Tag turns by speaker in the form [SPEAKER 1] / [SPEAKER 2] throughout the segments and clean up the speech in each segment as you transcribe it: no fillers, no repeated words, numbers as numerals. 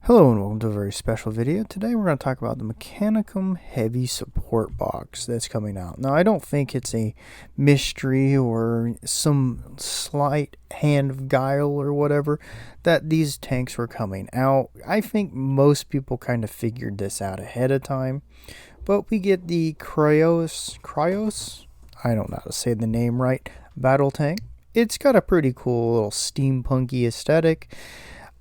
[SPEAKER 1] Hello and welcome to a very special video. Today we're going to talk about the Mechanicum Heavy Support Box that's coming out. Now I don't think it's a mystery or some slight hand of guile or whatever that these tanks were coming out. I think most people kind of figured this out ahead of time. But we get the Cryos, I don't know how to say the name right, battle tank. It's got a pretty cool little steampunky aesthetic.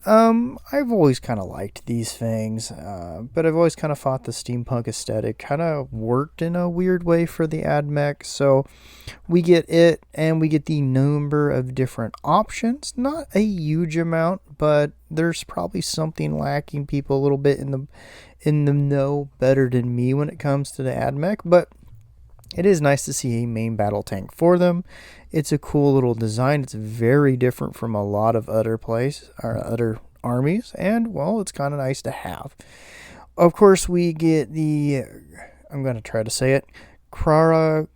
[SPEAKER 1] I've always kind of liked these things, but I've always kind of thought the steampunk aesthetic kind of worked in a weird way for the AdMech. So we get it, and we get the number of different options. Not a huge amount, but there's probably something lacking. People a little bit in the know better than me when it comes to the AdMech, but it is nice to see a main battle tank for them. It's a cool little design. It's very different from a lot of other other armies, and well, it's kind of nice to have. Of course, we get the, I'm going to try to say it, Cronus,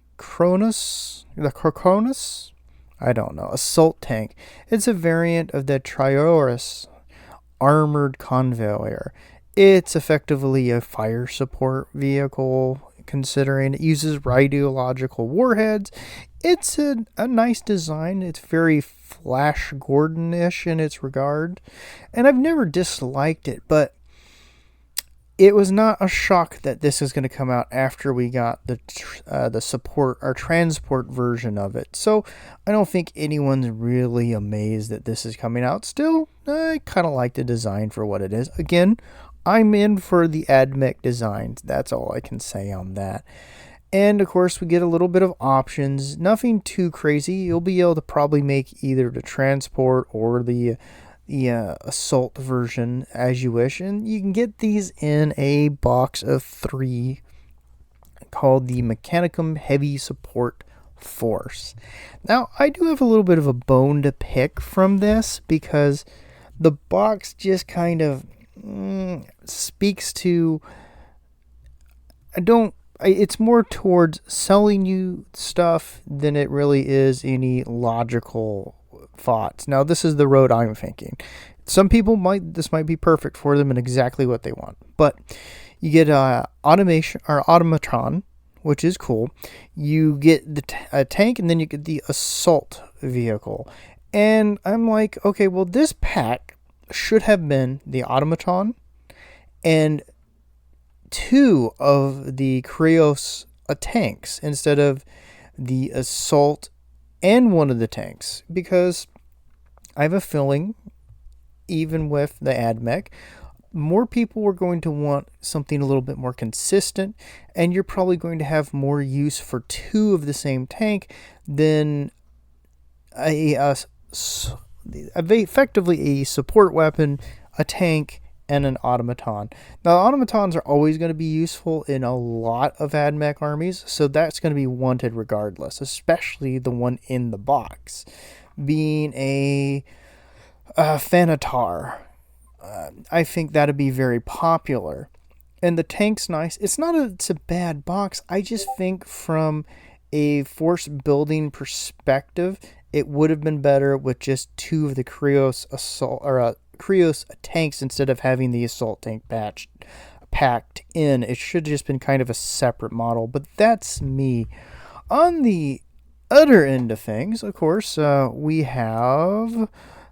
[SPEAKER 1] I don't know, assault tank. It's a variant of the Trioris armored convoyer. It's effectively a fire support vehicle, considering it uses radiological warheads. It's a nice design. It's very Flash Gordon-ish in its regard, and I've never disliked it, but it was not a shock that this is going to come out after we got the support or transport version of it. So I don't think anyone's really amazed that this is coming out. Still, I kind of like the design for what it is. Again, I'm in for the AdMech designs. That's all I can say on that. And of course, we get a little bit of options. Nothing too crazy. You'll be able to probably make either the transport or the assault version as you wish. And you can get these in a box of 3 called the Mechanicum Heavy Support Force. Now, I do have a little bit of a bone to pick from this because the box just kind of speaks to, it's more towards selling you stuff than it really is any logical thoughts. Now, this is the road I'm thinking. Some people this might be perfect for them and exactly what they want. But you get automation or automatron, which is cool. You get the tank, and then you get the assault vehicle. And I'm like, okay, well, this pack should have been the automaton and 2 of the Cryos tanks instead of the assault and 1 of the tanks, because I have a feeling, even with the AdMech, more people were going to want something a little bit more consistent, and you're probably going to have more use for 2 of the same tank than effectively a support weapon, a tank, and an automaton. Now, automatons are always going to be useful in a lot of AdMech armies, so that's going to be wanted regardless, especially the one in the box. Being a Thanatar, I think that'd be very popular. And the tank's nice. It's a bad box. I just think from a force building perspective, it would have been better with just 2 of the Cryos assault or Cryos tanks instead of having the assault tank packed in. It should have just been kind of a separate model, but that's me. On the other end of things, of course, we have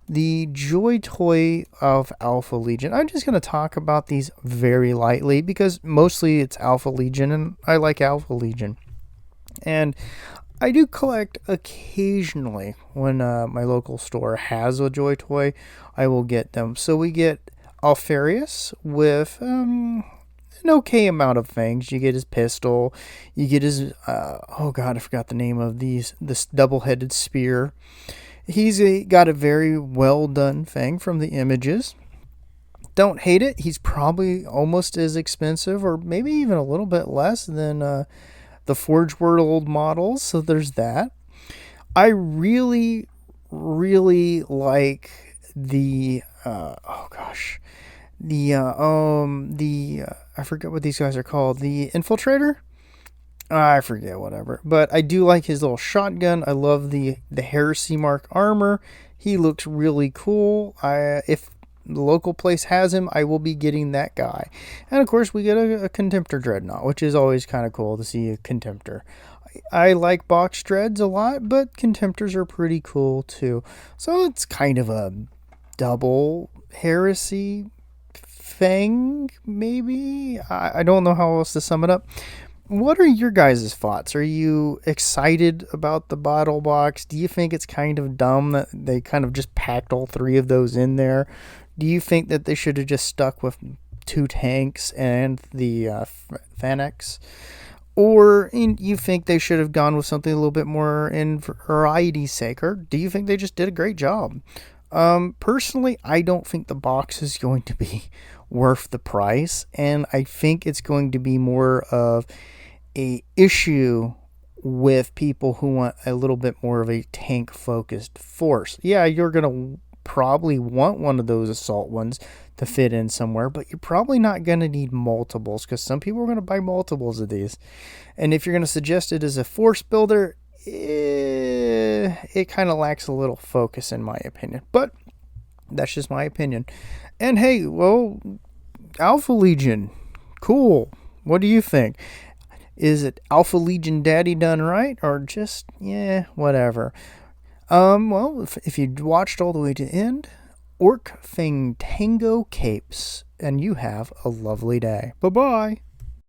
[SPEAKER 1] the Joy Toy of Alpha Legion. I'm just going to talk about these very lightly because mostly it's Alpha Legion, and I like Alpha Legion. And I do collect occasionally when my local store has a Joy Toy. I will get them. So we get Alfarius with an okay amount of things. You get his pistol. You get his, oh god, I forgot the name of this double-headed spear. He's got a very well done thing from the images. Don't hate it. He's probably almost as expensive, or maybe even a little bit less than the Forge World models, so there's that. I really like the I forget what these guys are called. The Infiltrator? I forget, whatever. But I do like his little shotgun. I love the Heresy Mark armor. He looks really cool. If the local place has him, I will be getting that guy. And of course, we get a Contemptor Dreadnought, which is always kind of cool to see a Contemptor. I like box dreads a lot, but Contemptors are pretty cool too. So it's kind of a double heresy thing, maybe? I don't know how else to sum it up. What are your guys' thoughts? Are you excited about the bottle box? Do you think it's kind of dumb that they kind of just packed all three of those in there? Do you think that they should have just stuck with 2 tanks and the Fennecs? Or you think they should have gone with something a little bit more in variety's sake? Or do you think they just did a great job? Personally, I don't think the box is going to be worth the price, and I think it's going to be more of a issue with people who want a little bit more of a tank focused force. Yeah, you're going to probably want one of those assault ones to fit in somewhere, but you're probably not going to need multiples, because some people are going to buy multiples of these. And if you're going to suggest it as a force builder, it kind of lacks a little focus in my opinion, but that's just my opinion. And hey, well, Alpha Legion, cool. What do you think? Is it Alpha Legion Daddy done right, or just whatever? Well, if you watched all the way to the end, Orc Fang Tango Capes, and you have a lovely day. Bye bye.